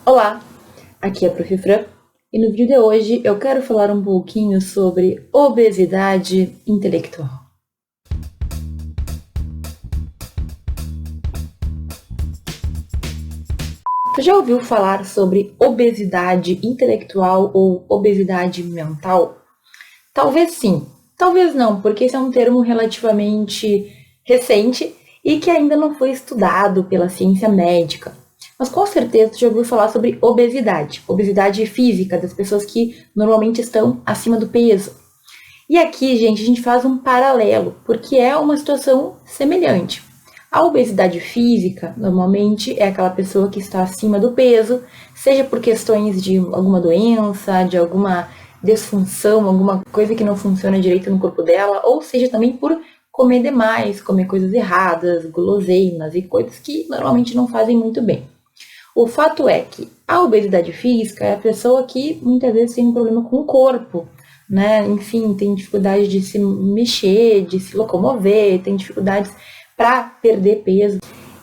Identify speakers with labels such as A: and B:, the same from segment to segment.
A: Olá, aqui é a Prof. Fran e no vídeo de hoje eu quero falar um pouquinho sobre obesidade intelectual. Você já ouviu falar sobre obesidade intelectual ou obesidade mental? Talvez sim, talvez não, porque esse é um termo relativamente recente e que ainda não foi estudado pela ciência médica. Mas com certeza você já ouviu falar sobre obesidade física, das pessoas que normalmente estão acima do peso. E aqui, gente, a gente faz um paralelo, porque é uma situação semelhante. A obesidade física, normalmente, é aquela pessoa que está acima do peso, seja por questões de alguma doença, de alguma disfunção, alguma coisa que não funciona direito no corpo dela, ou seja também por comer demais, comer coisas erradas, guloseimas e coisas que normalmente não fazem muito bem. O fato é que a obesidade física é a pessoa que muitas vezes tem um problema com o corpo, né? Enfim, tem dificuldade de se mexer, de se locomover, tem dificuldades para perder peso.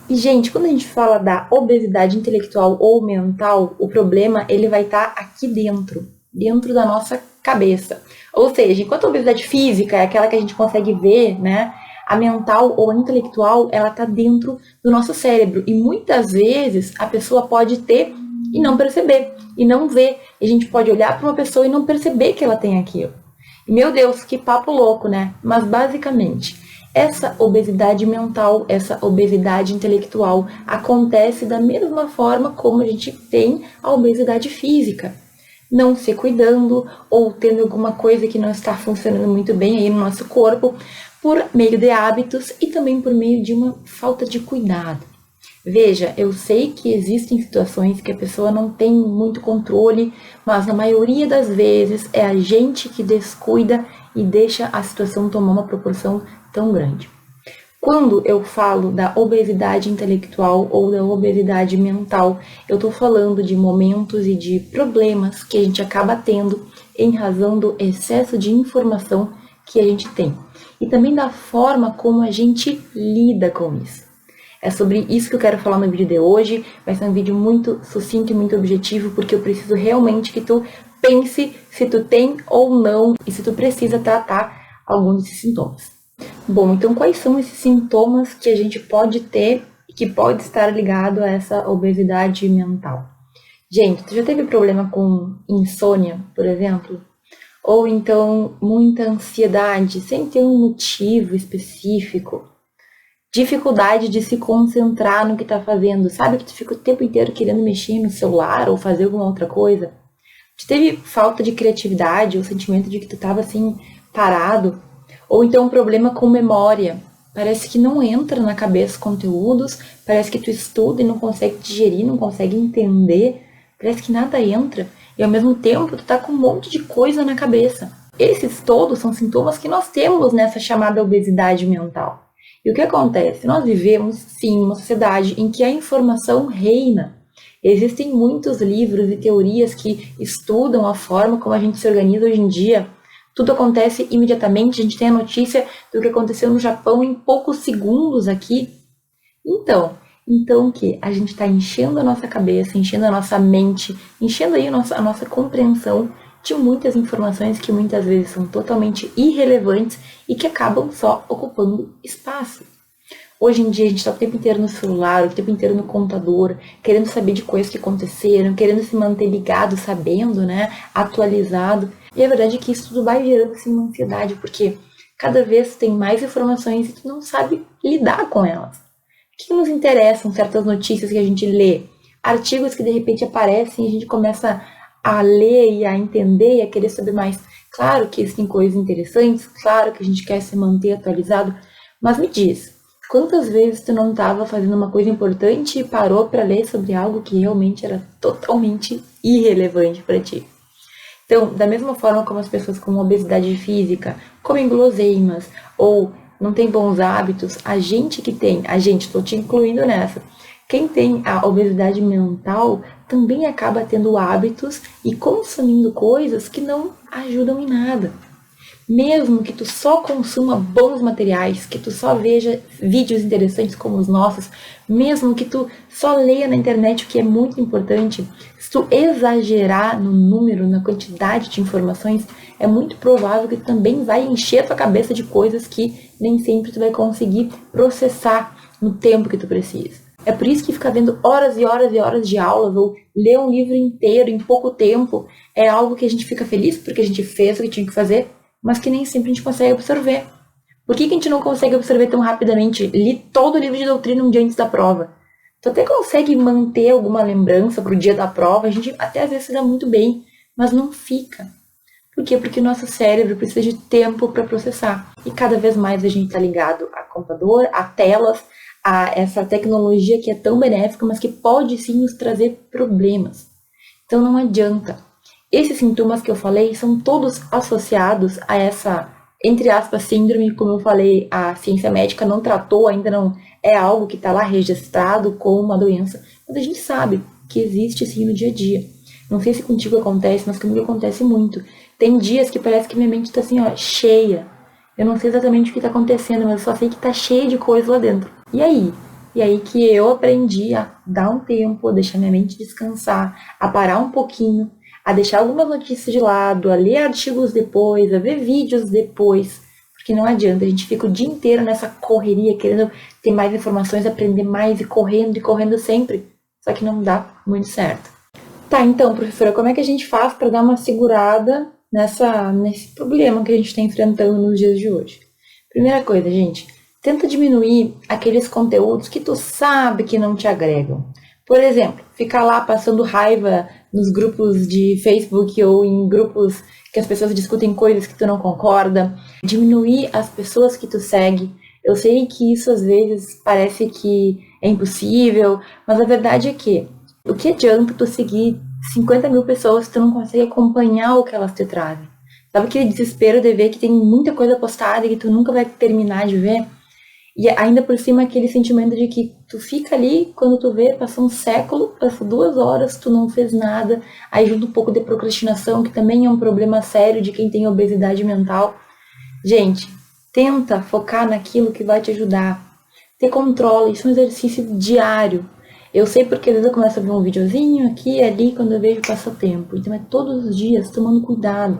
A: E, gente, quando a gente fala da obesidade intelectual ou mental, o problema ele vai estar aqui dentro da nossa cabeça. Ou seja, enquanto a obesidade física é aquela que a gente consegue ver, né? A mental ou a intelectual, ela tá dentro do nosso cérebro. E muitas vezes a pessoa pode ter e não perceber, e não ver. E a gente pode olhar para uma pessoa e não perceber que ela tem aquilo. E, meu Deus, que papo louco, né? Mas basicamente, essa obesidade mental, essa obesidade intelectual acontece da mesma forma como a gente tem a obesidade física. Não se cuidando ou tendo alguma coisa que não está funcionando muito bem aí no nosso corpo, por meio de hábitos e também por meio de uma falta de cuidado. Veja, eu sei que existem situações que a pessoa não tem muito controle, mas na maioria das vezes é a gente que descuida e deixa a situação tomar uma proporção tão grande. Quando eu falo da obesidade intelectual ou da obesidade mental, eu estou falando de momentos e de problemas que a gente acaba tendo em razão do excesso de informação que a gente tem. E também da forma como a gente lida com isso. É sobre isso que eu quero falar no vídeo de hoje. Vai ser um vídeo muito sucinto e muito objetivo, porque eu preciso realmente que tu pense se tu tem ou não e se tu precisa tratar algum desses sintomas. Bom, então quais são esses sintomas que a gente pode ter e que pode estar ligado a essa obesidade mental? Gente, tu já teve problema com insônia, por exemplo? Ou então muita ansiedade sem ter um motivo específico? Dificuldade de se concentrar no que tá fazendo, sabe que tu fica o tempo inteiro querendo mexer no celular ou fazer alguma outra coisa? Tu teve falta de criatividade ou sentimento de que tu tava assim parado? Ou então um problema com memória. Parece que não entra na cabeça conteúdos, parece que tu estuda e não consegue digerir, não consegue entender, parece que nada entra. E ao mesmo tempo tu tá com um monte de coisa na cabeça. Esses todos são sintomas que nós temos nessa chamada obesidade mental. E o que acontece? Nós vivemos, sim, uma sociedade em que a informação reina. Existem muitos livros e teorias que estudam a forma como a gente se organiza hoje em dia. Tudo acontece imediatamente, a gente tem a notícia do que aconteceu no Japão em poucos segundos aqui. Então o que? A gente está enchendo a nossa cabeça, enchendo a nossa mente, enchendo aí a nossa compreensão de muitas informações que muitas vezes são totalmente irrelevantes e que acabam só ocupando espaço. Hoje em dia a gente está o tempo inteiro no celular, o tempo inteiro no computador, querendo saber de coisas que aconteceram, querendo se manter ligado, sabendo, né, atualizado. E a verdade é que isso tudo vai gerando assim, uma ansiedade, porque cada vez tem mais informações e tu não sabe lidar com elas. O que nos interessam certas notícias que a gente lê? Artigos que de repente aparecem e a gente começa a ler e a entender e a querer saber mais. Claro que existem coisas interessantes, claro que a gente quer se manter atualizado, mas me diz, quantas vezes tu não estava fazendo uma coisa importante e parou para ler sobre algo que realmente era totalmente irrelevante para ti? Então, da mesma forma como as pessoas com obesidade física comem guloseimas ou não tem bons hábitos, estou te incluindo nessa, quem tem a obesidade mental também acaba tendo hábitos e consumindo coisas que não ajudam em nada. Mesmo que tu só consuma bons materiais, que tu só veja vídeos interessantes como os nossos, mesmo que tu só leia na internet, o que é muito importante, se tu exagerar no número, na quantidade de informações, é muito provável que tu também vai encher a tua cabeça de coisas que nem sempre tu vai conseguir processar no tempo que tu precisa. É por isso que ficar vendo horas e horas e horas de aulas ou ler um livro inteiro em pouco tempo é algo que a gente fica feliz porque a gente fez o que tinha que fazer, mas que nem sempre a gente consegue absorver. Por que a gente não consegue absorver tão rapidamente? Li todo o livro de doutrina um dia antes da prova. Tu até consegue manter alguma lembrança pro dia da prova, a gente até às vezes se dá muito bem, mas não fica. Por quê? Porque o nosso cérebro precisa de tempo para processar. E cada vez mais a gente está ligado a computador, a telas, a essa tecnologia que é tão benéfica, mas que pode sim nos trazer problemas. Então não adianta. Esses sintomas que eu falei são todos associados a essa, entre aspas, síndrome, como eu falei, a ciência médica não tratou, ainda não é algo que está lá registrado como uma doença, mas a gente sabe que existe sim no dia a dia. Não sei se contigo acontece, mas comigo acontece muito. Tem dias que parece que minha mente está assim, ó, cheia. Eu não sei exatamente o que está acontecendo, mas eu só sei que está cheia de coisa lá dentro. E aí? E aí que eu aprendi a dar um tempo, a deixar minha mente descansar, a parar um pouquinho, a deixar algumas notícias de lado, a ler artigos depois, a ver vídeos depois. Porque não adianta, a gente fica o dia inteiro nessa correria, querendo ter mais informações, aprender mais e correndo sempre. Só que não dá muito certo. Tá, então, professora, como é que a gente faz para dar uma segurada nesse problema que a gente está enfrentando nos dias de hoje? Primeira coisa, gente, tenta diminuir aqueles conteúdos que tu sabe que não te agregam. Por exemplo, ficar lá passando raiva nos grupos de Facebook ou em grupos que as pessoas discutem coisas que tu não concorda. Diminuir as pessoas que tu segue. Eu sei que isso às vezes parece que é impossível, mas a verdade é que o que adianta tu seguir 50 mil pessoas se tu não consegue acompanhar o que elas te trazem? Sabe aquele desespero de ver que tem muita coisa postada e que tu nunca vai terminar de ver? E ainda por cima aquele sentimento de que tu fica ali, quando tu vê, passou um século, passou 2 horas, tu não fez nada, aí junto um pouco de procrastinação, que também é um problema sério de quem tem obesidade mental. Gente, tenta focar naquilo que vai te ajudar. Ter controle, isso é um exercício diário. Eu sei porque às vezes eu começo a ver um videozinho aqui e ali, quando eu vejo passa tempo. Então é todos os dias tomando cuidado.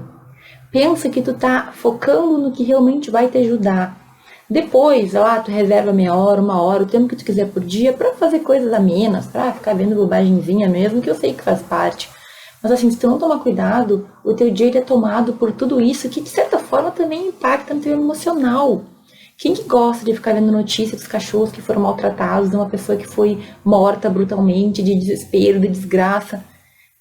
A: Pensa que tu tá focando no que realmente vai te ajudar. Depois, lá, tu reserva meia hora, 1 hora, o tempo que tu quiser por dia pra fazer coisas amenas, pra ficar vendo bobagemzinha mesmo, que eu sei que faz parte. Mas assim, se tu não tomar cuidado, o teu dia ele é tomado por tudo isso que de certa forma também impacta no teu emocional. Quem que gosta de ficar vendo notícias dos cachorros que foram maltratados, de uma pessoa que foi morta brutalmente, de desespero, de desgraça?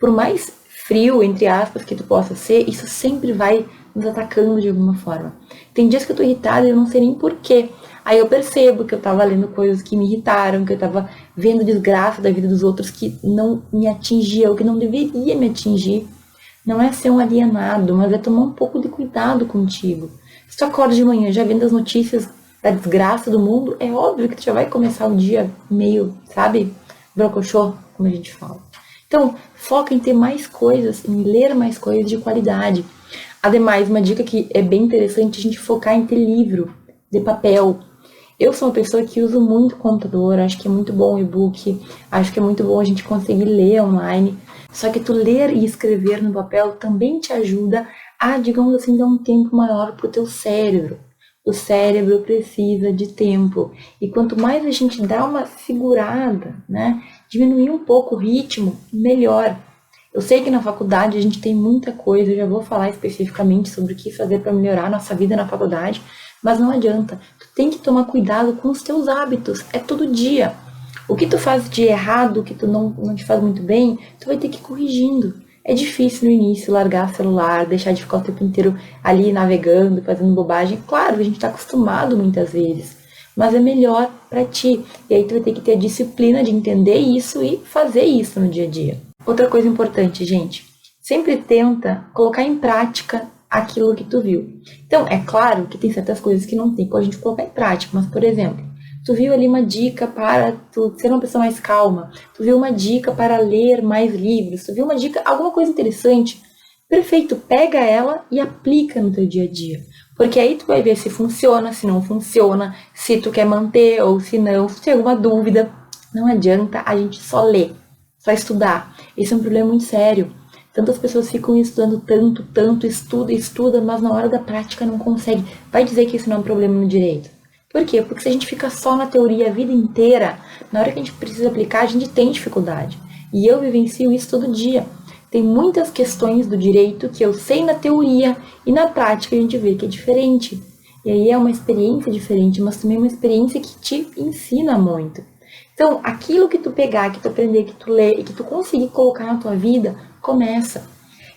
A: Por mais frio, entre aspas, que tu possa ser, isso sempre vai nos atacando de alguma forma. Tem dias que eu tô irritada e eu não sei nem porquê. Aí eu percebo que eu tava lendo coisas que me irritaram, que eu tava vendo desgraça da vida dos outros que não me atingia, ou que não deveria me atingir. Não é ser um alienado, mas é tomar um pouco de cuidado contigo. Se tu acorda de manhã já vendo as notícias da desgraça do mundo, é óbvio que tu já vai começar o dia meio, sabe, brocochô, como a gente fala. Então, foca em ter mais coisas, em ler mais coisas de qualidade. Ademais, uma dica que é bem interessante é a gente focar em ter livro de papel. Eu sou uma pessoa que uso muito computador, acho que é muito bom o e-book, acho que é muito bom a gente conseguir ler online. Só que tu ler e escrever no papel também te ajuda a, digamos assim, dar um tempo maior pro teu cérebro. O cérebro precisa de tempo. E quanto mais a gente dá uma segurada, né, diminuir um pouco o ritmo, melhor. Eu sei que na faculdade a gente tem muita coisa, eu já vou falar especificamente sobre o que fazer para melhorar a nossa vida na faculdade, mas não adianta. Tu tem que tomar cuidado com os teus hábitos, é todo dia. O que tu faz de errado, o que tu não te faz muito bem, tu vai ter que ir corrigindo. É difícil no início largar o celular, deixar de ficar o tempo inteiro ali navegando, fazendo bobagem. Claro, a gente está acostumado muitas vezes, mas é melhor para ti. E aí tu vai ter que ter a disciplina de entender isso e fazer isso no dia a dia. Outra coisa importante, gente, sempre tenta colocar em prática aquilo que tu viu. Então, é claro que tem certas coisas que não tem como a gente colocar em prática, mas, por exemplo, tu viu ali uma dica para tu ser uma pessoa mais calma, tu viu uma dica para ler mais livros, tu viu uma dica, alguma coisa interessante, Perfeito, pega ela e aplica no teu dia a dia. Porque aí tu vai ver se funciona, se não funciona, se tu quer manter ou se não, se tem alguma dúvida. Não adianta a gente só ler, só estudar. Esse é um problema muito sério. Tantas pessoas ficam estudando tanto, estuda, mas na hora da prática não consegue. Vai dizer que isso não é um problema no direito. Por quê? Porque se a gente fica só na teoria a vida inteira, na hora que a gente precisa aplicar, a gente tem dificuldade. E eu vivencio isso todo dia. Tem muitas questões do direito que eu sei na teoria e na prática a gente vê que é diferente. E aí é uma experiência diferente, mas também uma experiência que te ensina muito. Então, aquilo que tu pegar, que tu aprender, que tu ler e que tu conseguir colocar na tua vida, começa.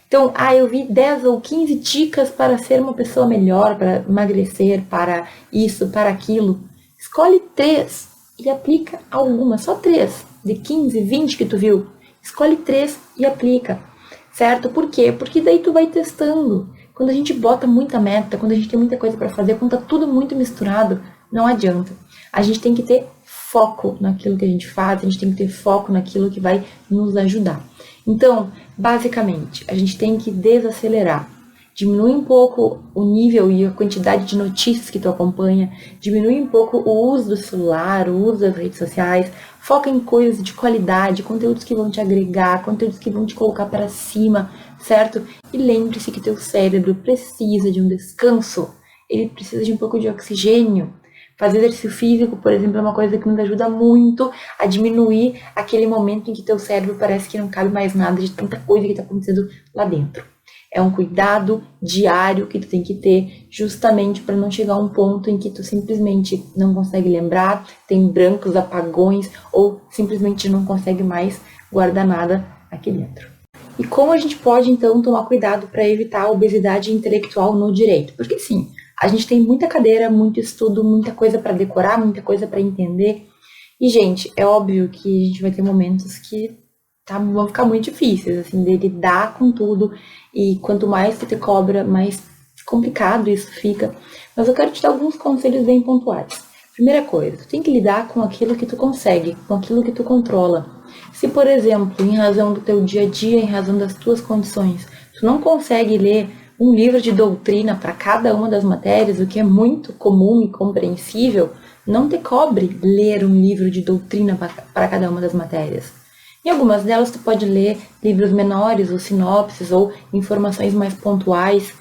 A: Então, eu vi 10 ou 15 dicas para ser uma pessoa melhor, para emagrecer, para isso, para aquilo. Escolhe 3 e aplica alguma, só 3, de 15, 20 que tu viu. Escolhe 3 e aplica, certo? Por quê? Porque daí tu vai testando. Quando a gente bota muita meta, quando a gente tem muita coisa para fazer, quando tá tudo muito misturado, não adianta. A gente tem que ter foco naquilo que a gente faz, a gente tem que ter foco naquilo que vai nos ajudar. Então, basicamente, a gente tem que desacelerar. Diminui um pouco o nível e a quantidade de notícias que tu acompanha, diminui um pouco o uso do celular, o uso das redes sociais, foca em coisas de qualidade, conteúdos que vão te agregar, conteúdos que vão te colocar para cima, certo? E lembre-se que teu cérebro precisa de um descanso, ele precisa de um pouco de oxigênio. Fazer exercício físico, por exemplo, é uma coisa que nos ajuda muito a diminuir aquele momento em que teu cérebro parece que não cabe mais nada de tanta coisa que está acontecendo lá dentro. É um cuidado diário que tu tem que ter justamente para não chegar a um ponto em que tu simplesmente não consegue lembrar, tem brancos, apagões ou simplesmente não consegue mais guardar nada aqui dentro. E como a gente pode, então, tomar cuidado para evitar a obesidade intelectual no direito? Porque, sim, a gente tem muita cadeira, muito estudo, muita coisa para decorar, muita coisa para entender. E, gente, é óbvio que a gente vai ter momentos que vão ficar muito difíceis, assim, de lidar com tudo. E quanto mais tu te cobra, mais complicado isso fica. Mas eu quero te dar alguns conselhos bem pontuais. Primeira coisa, tu tem que lidar com aquilo que tu consegue, com aquilo que tu controla. Se, por exemplo, em razão do teu dia a dia, em razão das tuas condições, tu não consegue ler um livro de doutrina para cada uma das matérias, o que é muito comum e compreensível, não te cobre ler um livro de doutrina para cada uma das matérias. Em algumas delas tu pode ler livros menores, ou sinopses, ou informações mais pontuais.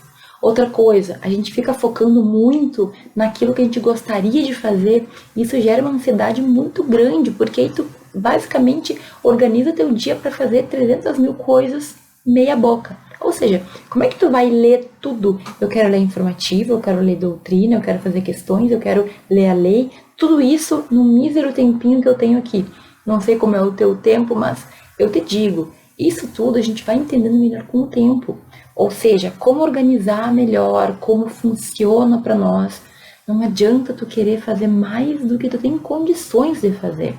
A: Outra coisa, a gente fica focando muito naquilo que a gente gostaria de fazer, e isso gera uma ansiedade muito grande, porque aí tu basicamente organiza teu dia para fazer 300 mil coisas meia boca. Ou seja, como é que tu vai ler tudo? Eu quero ler informativo, eu quero ler doutrina, eu quero fazer questões, eu quero ler a lei. Tudo isso no mísero tempinho que eu tenho aqui. Não sei como é o teu tempo, mas eu te digo, isso tudo a gente vai entendendo melhor com o tempo. Ou seja, como organizar melhor, como funciona para nós. Não adianta tu querer fazer mais do que tu tem condições de fazer.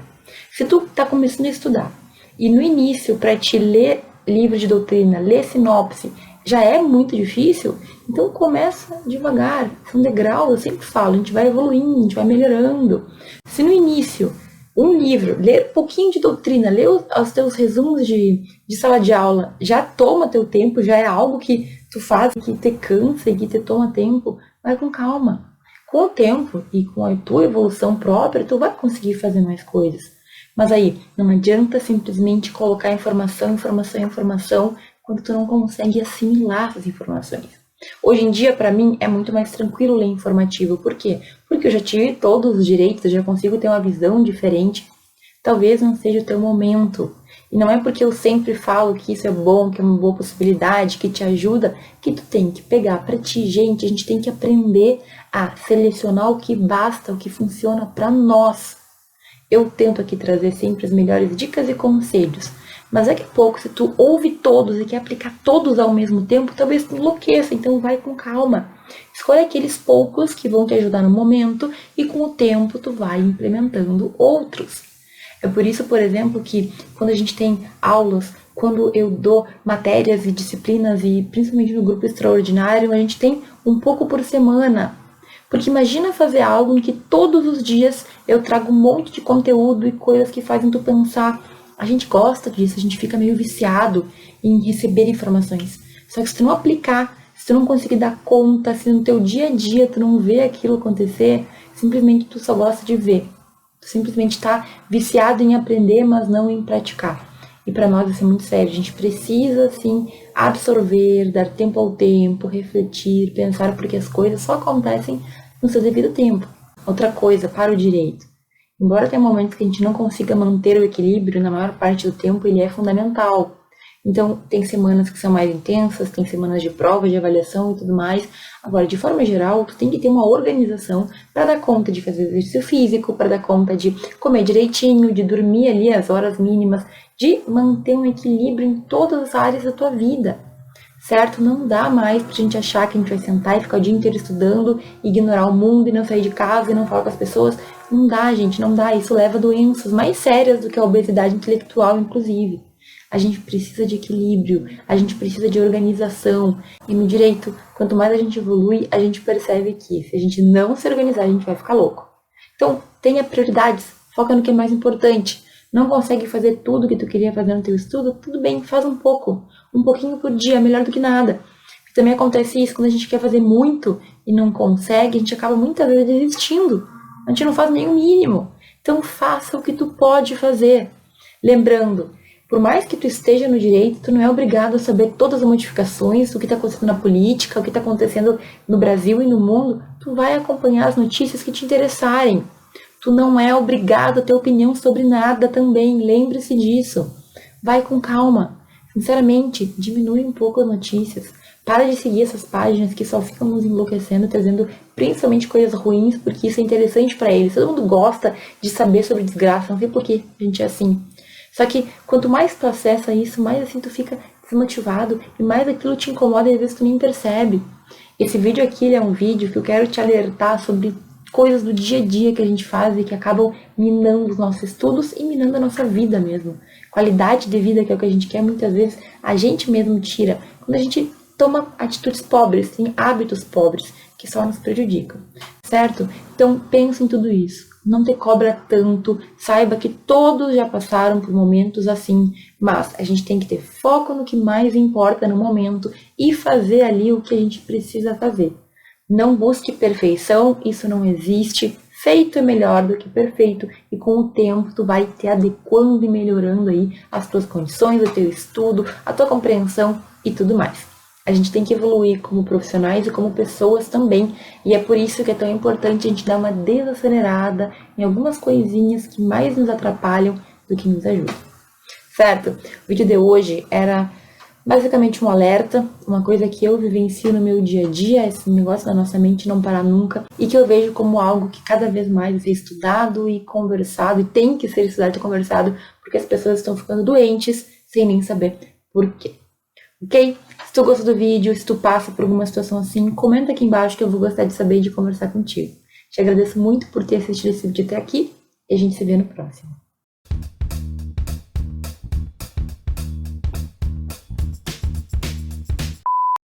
A: Se tu está começando a estudar e no início para te ler livro de doutrina, ler sinopse, já é muito difícil, então começa devagar, são degraus, eu sempre falo, a gente vai evoluindo, a gente vai melhorando. Se no início, um livro, ler um pouquinho de doutrina, ler os teus resumos de sala de aula, já toma teu tempo, já é algo que tu faz, que te cansa e que te toma tempo, vai com calma. Com o tempo e com a tua evolução própria, tu vai conseguir fazer mais coisas. Mas aí, não adianta simplesmente colocar informação quando tu não consegue assimilar essas informações. Hoje em dia, para mim, é muito mais tranquilo ler informativo. Por quê? Porque eu já tive todos os direitos, eu já consigo ter uma visão diferente. Talvez não seja o teu momento. E não é porque eu sempre falo que isso é bom, que é uma boa possibilidade, que te ajuda, que tu tem que pegar para ti. Gente, a gente tem que aprender a selecionar o que basta, o que funciona para nós. Eu tento aqui trazer sempre as melhores dicas e conselhos. Mas daqui a pouco, se tu ouve todos e quer aplicar todos ao mesmo tempo, talvez tu enlouqueça, então vai com calma. Escolhe aqueles poucos que vão te ajudar no momento e com o tempo tu vai implementando outros. É por isso, por exemplo, que quando a gente tem aulas, quando eu dou matérias e disciplinas, e principalmente no grupo extraordinário, a gente tem um pouco por semana. Porque imagina fazer algo em que todos os dias eu trago um monte de conteúdo e coisas que fazem tu pensar. A gente gosta disso, a gente fica meio viciado em receber informações. Só que se tu não aplicar, se tu não conseguir dar conta, se no teu dia a dia tu não vê aquilo acontecer, simplesmente tu só gosta de ver. Tu simplesmente tá viciado em aprender, mas não em praticar. E para nós isso é muito sério. A gente precisa, sim, absorver, dar tempo ao tempo, refletir, pensar, porque as coisas só acontecem no seu devido tempo. Outra coisa, para o direito. Embora tenha momentos que a gente não consiga manter o equilíbrio, na maior parte do tempo ele é fundamental. Então, tem semanas que são mais intensas, tem semanas de prova, de avaliação e tudo mais. Agora, de forma geral, tu tem que ter uma organização para dar conta de fazer exercício físico, para dar conta de comer direitinho, de dormir ali as horas mínimas, de manter um equilíbrio em todas as áreas da tua vida, certo? Não dá mais pra gente achar que a gente vai sentar e ficar o dia inteiro estudando, ignorar o mundo e não sair de casa e não falar com as pessoas. Não dá, gente, não dá. Isso leva a doenças mais sérias do que a obesidade intelectual, inclusive. A gente precisa de equilíbrio, a gente precisa de organização. E no direito, quanto mais a gente evolui, a gente percebe que se a gente não se organizar, a gente vai ficar louco. Então, tenha prioridades, foca no que é mais importante. Não consegue fazer tudo que tu queria fazer no teu estudo? Tudo bem, faz um pouco. Um pouquinho por dia, melhor do que nada. E também acontece isso, quando a gente quer fazer muito e não consegue, a gente acaba muitas vezes desistindo. A gente não faz nem o mínimo. Então, faça o que tu pode fazer. Lembrando, por mais que tu esteja no direito, tu não é obrigado a saber todas as modificações, o que está acontecendo na política, o que está acontecendo no Brasil e no mundo. Tu vai acompanhar as notícias que te interessarem. Tu não é obrigado a ter opinião sobre nada também. Lembre-se disso. Vai com calma. Sinceramente, diminui um pouco as notícias. Para de seguir essas páginas que só ficam nos enlouquecendo, trazendo principalmente coisas ruins, porque isso é interessante para eles. Todo mundo gosta de saber sobre desgraça, não sei por que a gente é assim. Só que quanto mais tu acessa isso, mais assim tu fica desmotivado e mais aquilo te incomoda e às vezes tu nem percebe. Esse vídeo aqui ele é um vídeo que eu quero te alertar sobre coisas do dia a dia que a gente faz e que acabam minando os nossos estudos e minando a nossa vida mesmo. Qualidade de vida, que é o que a gente quer, muitas vezes a gente mesmo tira. Quando a gente toma atitudes pobres, tem hábitos pobres que só nos prejudicam, certo? Então pense em tudo isso. Não te cobra tanto, saiba que todos já passaram por momentos assim, mas a gente tem que ter foco no que mais importa no momento e fazer ali o que a gente precisa fazer. Não busque perfeição, isso não existe. Feito é melhor do que perfeito e com o tempo tu vai te adequando e melhorando aí as tuas condições, o teu estudo, a tua compreensão e tudo mais. A gente tem que evoluir como profissionais e como pessoas também, e é por isso que é tão importante a gente dar uma desacelerada em algumas coisinhas que mais nos atrapalham do que nos ajudam. Certo? O vídeo de hoje era basicamente um alerta, uma coisa que eu vivencio no meu dia a dia, esse negócio da nossa mente não parar nunca, e que eu vejo como algo que cada vez mais vai ser estudado e conversado, e tem que ser estudado e conversado, porque as pessoas estão ficando doentes sem nem saber por quê. Ok? Se tu gostou do vídeo, se tu passa por alguma situação assim, comenta aqui embaixo que eu vou gostar de saber e de conversar contigo. Te agradeço muito por ter assistido esse vídeo até aqui e a gente se vê no próximo.